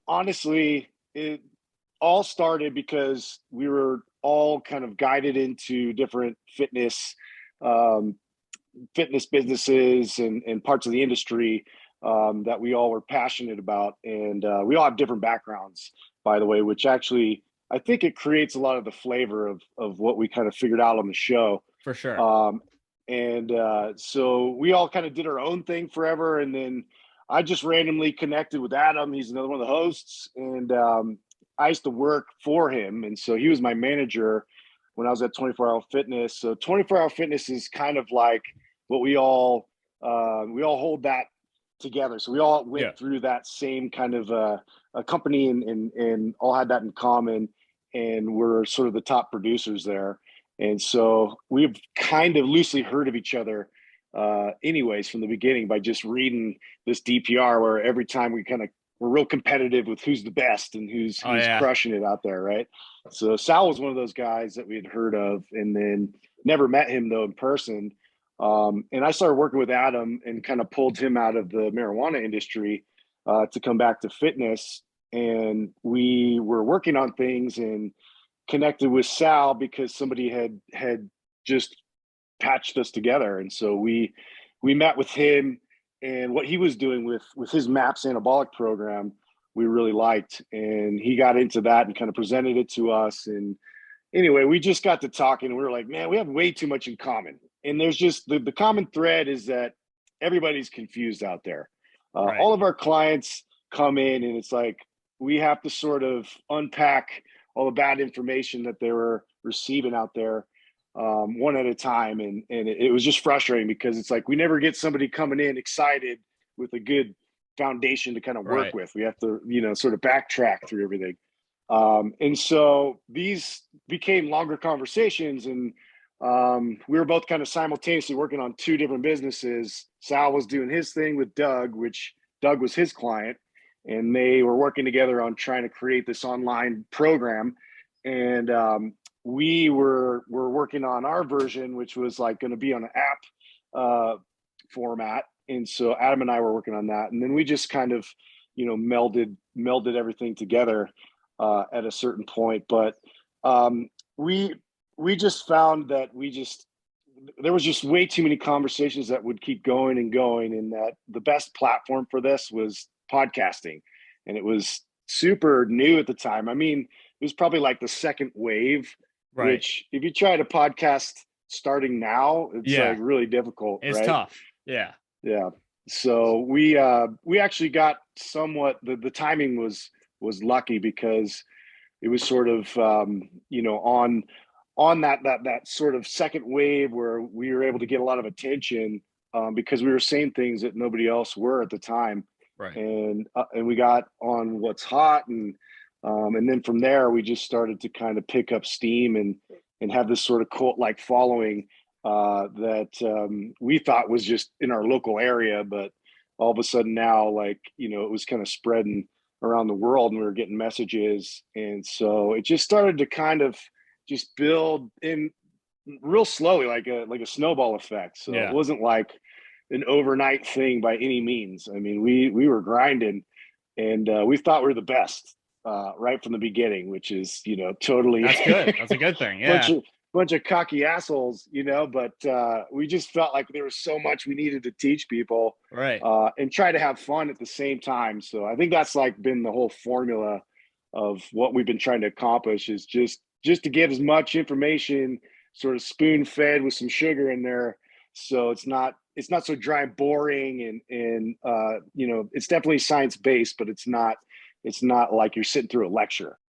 Honestly, it all started because we were all kind of guided into different um, fitness businesses and parts of the industry that we all were passionate about, and we all have different backgrounds, by the way, which actually I think it creates a lot of the flavor of what we kind of figured out on the show. For sure. Um, and so we all kind of did our own thing forever, and then I just randomly connected with Adam. He's another one of the hosts, and I used to work for him, and so he was my manager when I was at 24 Hour Fitness. So 24 Hour Fitness is kind of like what we all hold that together. So we all went Yeah. through that same kind of a company, and all had that in common, and we're sort of the top producers there. And so we've kind of loosely heard of each other, anyways, from the beginning by just reading this DPR, where every time we're real competitive with who's the best and who's Oh who's yeah. crushing it out there, right? So Sal was one of those guys that we had heard of, and then never met him though in person. And I started working with Adam and kind of pulled him out of the marijuana industry to come back to fitness. And we were working on things and connected with Sal because somebody had just patched us together. And so we met with him, and what he was doing with his MAPS anabolic program, we really liked. And he got into that and kind of presented it to us. And anyway, we just got to talking, and we were like, man, we have way too much in common. And there's just the common thread is that everybody's confused out there. Right. All of our clients come in, and it's like we have to sort of unpack all the bad information that they were receiving out there, one at a time. And it was just frustrating because it's like we never get somebody coming in excited with a good foundation to kind of work Right. with. We have to, sort of backtrack through everything. And so these became longer conversations, and we were both kind of simultaneously working on two different businesses. Sal was doing his thing with Doug, which Doug was his client, and they were working together on trying to create this online program. And we were working on our version, which was like going to be on an app format. And so Adam and I were working on that, and then we just kind of, melded everything together at a certain point. But um, we we just found that there was just way too many conversations that would keep going and going, and that the best platform for this was podcasting. And it was super new at the time. I mean, it was probably like the second wave, Right. which if you try to podcast starting now, it's like Yeah. really difficult, It's right? tough. Yeah. Yeah. So we actually got somewhat, the timing was lucky because it was sort of on that sort of second wave where we were able to get a lot of attention, because we were saying things that nobody else were at the time. Right. And we got on What's Hot, and then from there we just started to kind of pick up steam and have this sort of cult like following that we thought was just in our local area, but all of a sudden now, like, it was kind of spreading around the world, and we were getting messages. And so it just started to kind of just build in real slowly, like a snowball effect. So it Yeah. wasn't like an overnight thing by any means. I mean, we were grinding, and we thought we were the best right from the beginning, which is, totally That's good. That's a good thing. bunch Yeah. of bunch of cocky assholes, but we just felt like there was so much we needed to teach people, Right. and try to have fun at the same time. So I think that's like been the whole formula of what we've been trying to accomplish, is just to give as much information sort of spoon fed with some sugar in there. So it's not so dry and boring, and it's definitely science based, but it's not like you're sitting through a lecture.